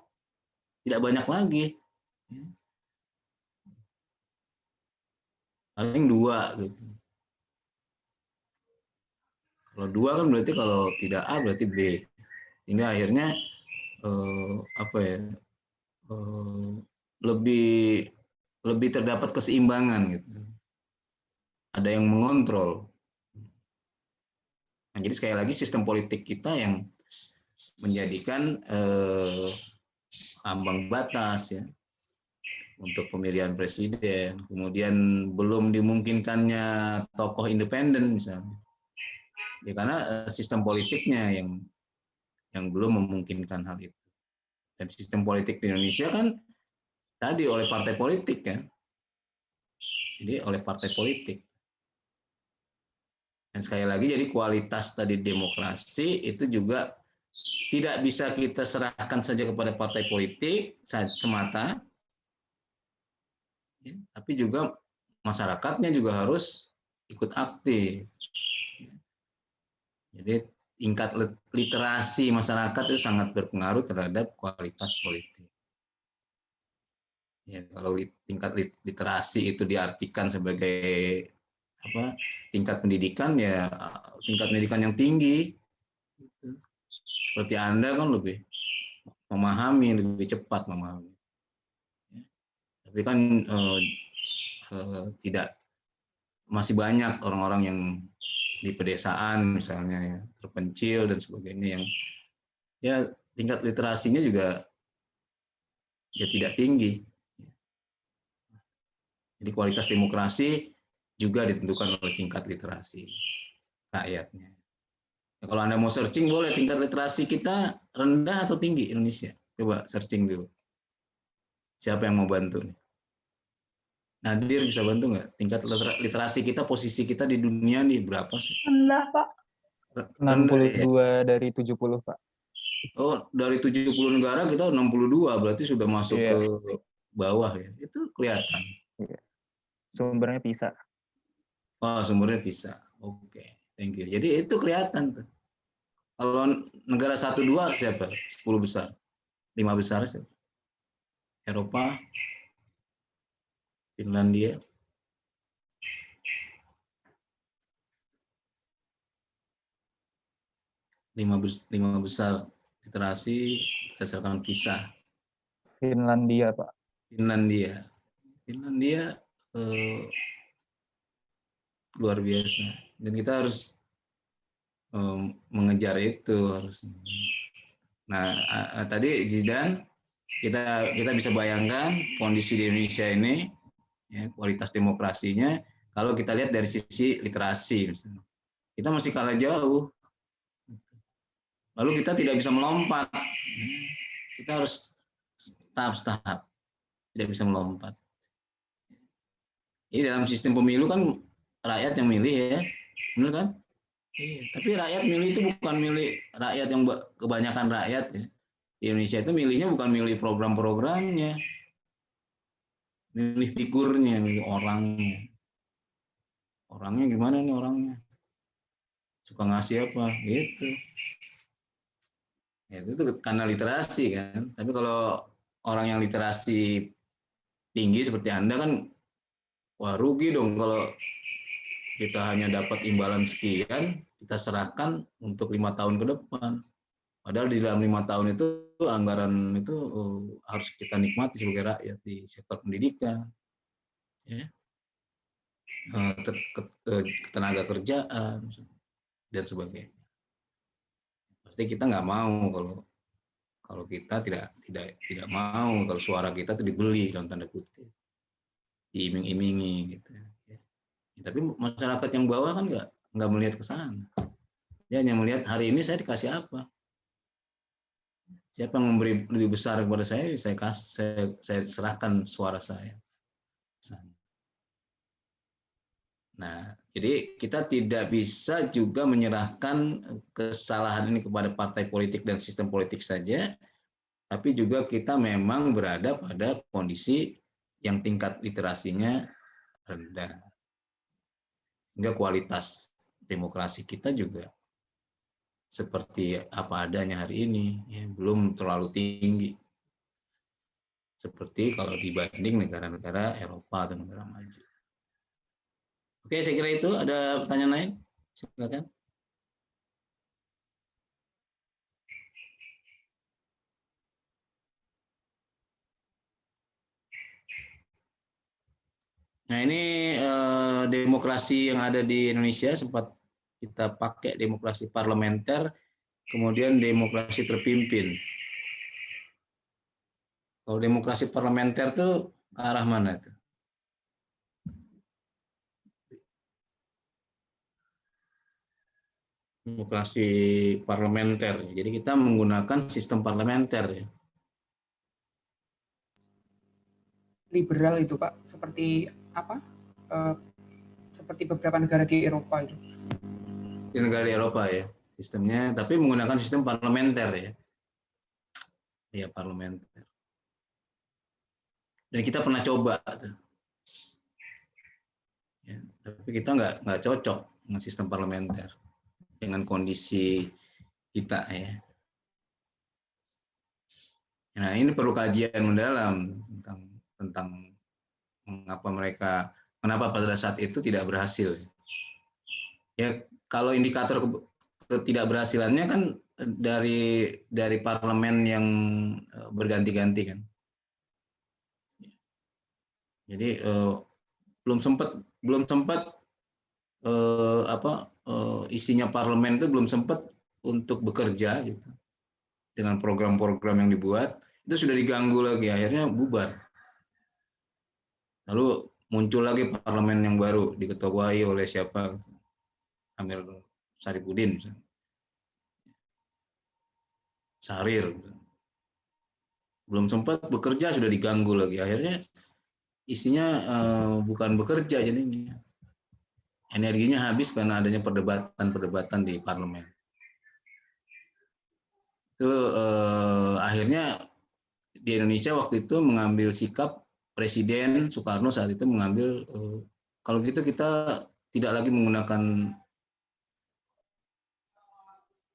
lagi. Paling 2 gitu. Kalau 2 kan berarti kalau tidak A berarti B. Sehingga akhirnya lebih terdapat keseimbangan gitu. Ada yang mengontrol. Nah, jadi sekali lagi sistem politik kita yang menjadikan ambang batas ya untuk pemilihan presiden, kemudian belum dimungkinkannya tokoh independen misalnya, ya karena sistem politiknya yang belum memungkinkan hal itu. Dan sistem politik di Indonesia kan tadi oleh partai politik kan, jadi oleh partai politik. Dan sekali lagi jadi kualitas tadi demokrasi itu juga tidak bisa kita serahkan saja kepada partai politik semata, ya, tapi juga masyarakatnya juga harus ikut aktif. Jadi tingkat literasi masyarakat itu sangat berpengaruh terhadap kualitas politik. Ya, kalau tingkat literasi itu diartikan sebagai tingkat pendidikan, ya tingkat pendidikan yang tinggi. Seperti Anda kan lebih memahami, lebih cepat memahami. Tapi kan tidak, masih banyak orang-orang yang di pedesaan misalnya ya, terpencil dan sebagainya yang ya tingkat literasinya juga ya tidak tinggi. Jadi kualitas demokrasi juga ditentukan oleh tingkat literasi rakyatnya. Nah, kalau Anda mau searching boleh tingkat literasi kita rendah atau tinggi Indonesia. Coba searching dulu. Siapa yang mau bantu nih? Nadir bisa bantu nggak? Tingkat literasi kita, posisi kita di dunia nih berapa sih? Rendah, Pak. 62 dari 70, Pak. Oh, dari 70 negara kita 62, berarti sudah masuk ke bawah ya. Itu kelihatan. Iya. Sumbernya PISA. Oh, sumbernya PISA. Oke, thank you. Jadi itu kelihatan tuh. Kalau negara 1-2 siapa? 10 besar. 5 besar siapa? Eropa, Finlandia. Lima besar literasi berdasarkan PISA. Finlandia, Pak. Finlandia luar biasa. Dan kita harus mengejar itu harus. Nah, tadi Zidan kita bisa bayangkan kondisi di Indonesia ini, ya, kualitas demokrasinya. Kalau kita lihat dari sisi literasi, misalnya, kita masih kalah jauh. Lalu kita tidak bisa melompat. Kita harus tahap-tahap, tidak bisa melompat. Ini dalam sistem pemilu kan rakyat yang milih ya, benar kan? Iya. Tapi rakyat milih itu bukan milih rakyat yang kebanyakan rakyat ya. Di Indonesia itu milihnya bukan milih program-programnya, milih figurnya, milih orangnya. Orangnya gimana nih orangnya? Suka ngasih apa? Gitu. Ya, itu karena literasi kan. Tapi kalau orang yang literasi tinggi seperti Anda kan, wah rugi dong kalau kita hanya dapat imbalan sekian, kita serahkan untuk 5 tahun ke depan. Padahal di dalam 5 tahun itu anggaran itu harus kita nikmati sebagai rakyat di sektor pendidikan, ya, tenaga kerjaan dan sebagainya. Pasti kita nggak mau kalau kita tidak mau kalau suara kita itu dibeli dalam tanda kutip, diiming-imingi gitu. Ya. Tapi masyarakat yang bawah kan nggak melihat ke sana. Dia hanya melihat hari ini saya dikasih apa. Siapa yang memberi lebih besar kepada saya serahkan suara saya. Nah, jadi kita tidak bisa juga menyerahkan kesalahan ini kepada partai politik dan sistem politik saja, tapi juga kita memang berada pada kondisi yang tingkat literasinya rendah. Sehingga kualitas demokrasi kita juga seperti apa adanya hari ini, ya, belum terlalu tinggi seperti kalau dibanding negara-negara Eropa atau negara maju. Oke, saya kira itu. Ada pertanyaan lain? Silakan. Nah, ini demokrasi yang ada di Indonesia, sempat kita pakai demokrasi parlementer, kemudian demokrasi terpimpin. Kalau demokrasi parlementer tuh ke arah mana tuh? Demokrasi parlementer. Jadi kita menggunakan sistem parlementer ya. Liberal itu Pak, seperti apa? Seperti beberapa negara di Eropa itu. Di negara di Eropa ya sistemnya, tapi menggunakan sistem parlementer ya. Iya, parlementer. Dan kita pernah coba tuh. Ya, tapi kita nggak cocok dengan sistem parlementer dengan kondisi kita ya. Nah, ini perlu kajian mendalam tentang kenapa pada saat itu tidak berhasil. Ya, kalau indikator ketidakberhasilannya kan dari parlemen yang berganti-ganti kan. Jadi belum sempat isinya parlemen itu belum sempat untuk bekerja gitu. Dengan program-program yang dibuat itu sudah diganggu lagi, akhirnya bubar. Lalu muncul lagi parlemen yang baru diketuai oleh siapa? Amir Saripudin, Sarir. Belum sempat bekerja sudah diganggu lagi, akhirnya isinya bukan bekerja jadinya. energinya habis karena adanya perdebatan di parlemen. Itu akhirnya di Indonesia waktu itu mengambil sikap, Presiden Soekarno saat itu mengambil kalau gitu kita tidak lagi menggunakan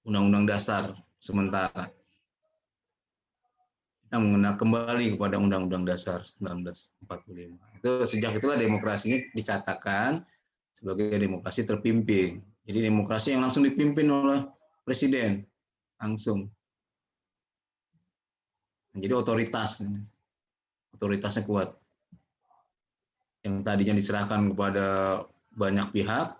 Undang-Undang Dasar sementara. Kita menggunakan kembali kepada Undang-Undang Dasar 1945. Itu sejak itulah demokrasinya dikatakan sebagai demokrasi terpimpin. Jadi demokrasi yang langsung dipimpin oleh presiden langsung. Jadi otoritasnya kuat. Yang tadinya diserahkan kepada banyak pihak,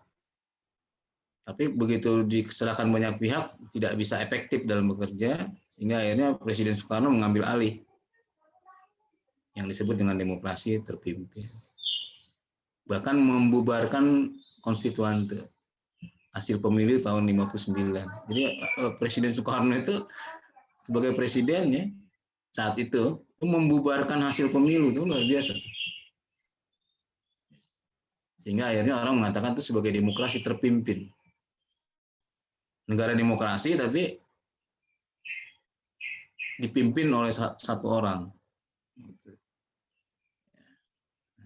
tapi begitu diserahkan banyak pihak tidak bisa efektif dalam bekerja, sehingga akhirnya Presiden Soekarno mengambil alih yang disebut dengan demokrasi terpimpin. Bahkan membubarkan konstituante hasil pemilu tahun 59. Jadi Presiden Soekarno itu sebagai presiden ya saat itu membubarkan hasil pemilu itu luar biasa. Sehingga akhirnya orang mengatakan itu sebagai demokrasi terpimpin. Negara demokrasi tapi dipimpin oleh satu orang.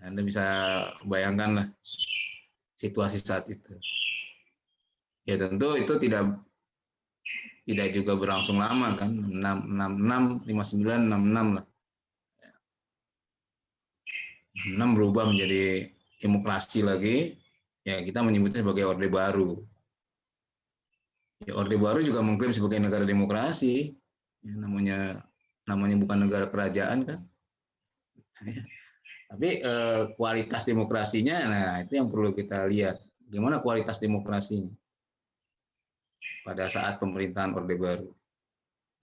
Anda bisa bayangkan lah situasi saat itu. Ya tentu itu tidak juga berlangsung lama kan, 66, 59, 66 lah. 66 berubah menjadi demokrasi lagi, ya kita menyebutnya sebagai Orde Baru. Ya, Orde Baru juga mengklaim sebagai negara demokrasi, ya, namanya bukan negara kerajaan kan. Tapi kualitas demokrasinya, nah itu yang perlu kita lihat. Gimana kualitas demokrasinya pada saat pemerintahan Orde Baru.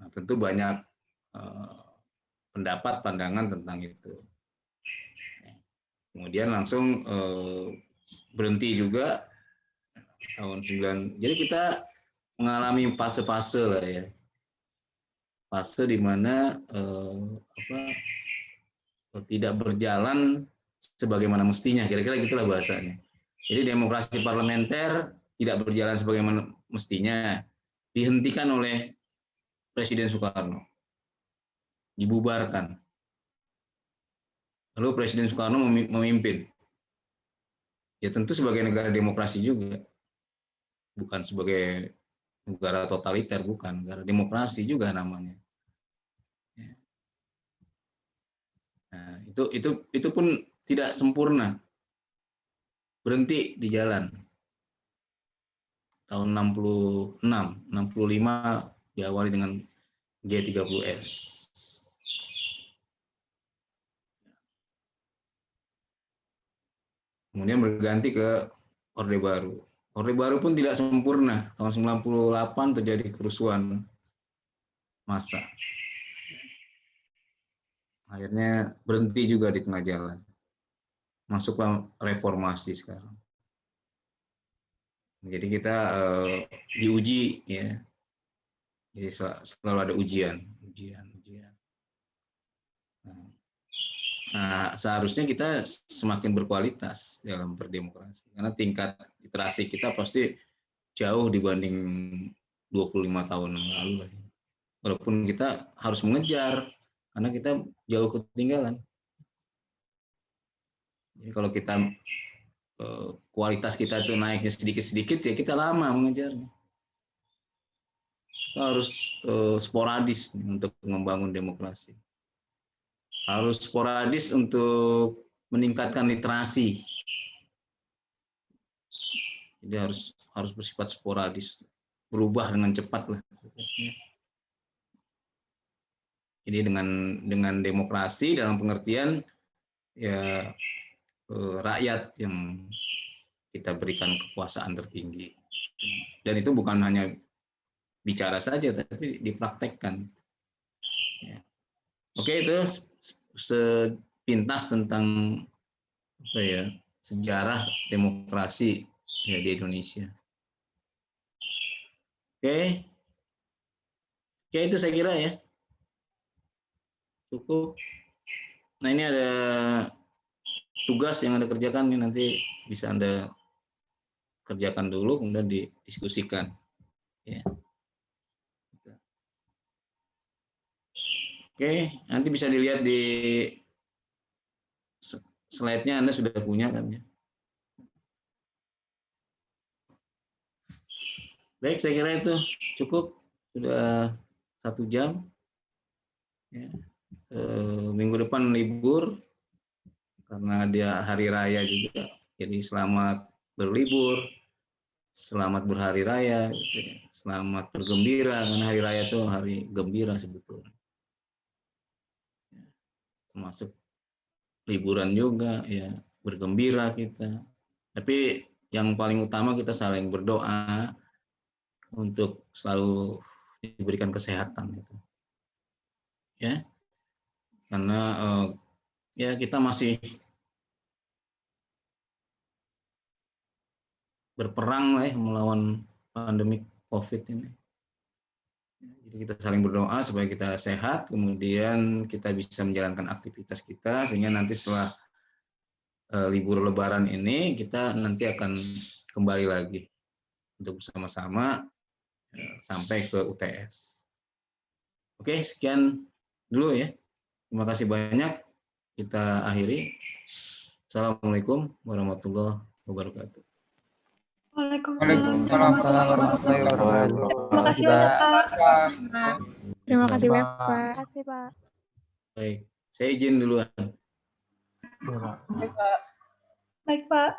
Nah, tentu banyak pendapat, pandangan tentang itu. Kemudian langsung berhenti juga tahun 9. Jadi kita mengalami fase-fase lah ya. Fase di mana tidak berjalan sebagaimana mestinya, kira-kira gitulah bahasanya. Jadi demokrasi parlementer tidak berjalan sebagaimana mestinya, dihentikan oleh Presiden Soekarno, dibubarkan. Lalu Presiden Soekarno memimpin. Ya tentu sebagai negara demokrasi juga, bukan sebagai negara totaliter, bukan, negara demokrasi juga namanya. Nah, itu pun tidak sempurna, berhenti di jalan. Tahun 66, 65 diawali dengan G30S. Kemudian berganti ke Orde Baru. Orde Baru pun tidak sempurna. Tahun 98 terjadi kerusuhan massa. Akhirnya berhenti juga di tengah jalan. Masuklah reformasi sekarang. Jadi kita diuji ya. Jadi selalu ada ujian. Nah, seharusnya kita semakin berkualitas dalam berdemokrasi. Karena tingkat literasi kita pasti jauh dibanding 25 tahun yang lalu. Walaupun kita harus mengejar, karena kita jauh ketinggalan. Jadi kalau kita kualitas kita itu naiknya sedikit-sedikit, ya kita lama mengejarnya. Kita harus sporadis untuk membangun demokrasi. Harus sporadis untuk meningkatkan literasi. Jadi harus bersifat sporadis, berubah dengan cepat lah. Jadi dengan demokrasi dalam pengertian ya rakyat yang kita berikan kekuasaan tertinggi. Dan itu bukan hanya bicara saja, tapi dipraktekkan. Ya. Oke, itu sepintas tentang sejarah demokrasi ya, di Indonesia. Oke, itu saya kira ya cukup. Nah ini ada tugas yang Anda kerjakan, ini nanti bisa Anda kerjakan dulu, kemudian didiskusikan. Ya. Oke, nanti bisa dilihat di slide-nya, Anda sudah punya kan ya. Baik, saya kira itu cukup, sudah 1 jam. Ya. Minggu depan libur karena dia hari raya juga, jadi selamat berlibur, selamat berhari raya, gitu ya. Selamat bergembira, karena hari raya itu hari gembira sebetulnya. Termasuk liburan juga, ya bergembira kita. Tapi yang paling utama kita saling berdoa untuk selalu diberikan kesehatan gitu. Ya. Karena ya kita masih berperang lah ya melawan pandemi COVID ini. Jadi kita saling berdoa supaya kita sehat, kemudian kita bisa menjalankan aktivitas kita, sehingga nanti setelah libur Lebaran ini kita nanti akan kembali lagi untuk bersama-sama sampai ke UTS. Oke, sekian dulu ya. Terima kasih banyak. Kita akhiri. Assalamualaikum warahmatullahi wabarakatuh. Waalaikumsalam warahmatullahi wabarakatuh. Terima kasih banyak, Pak. Terima kasih banyak, Pak. Terima kasih, Pak. Baik, saya izin duluan. Iya, Pak. Baik, Pak.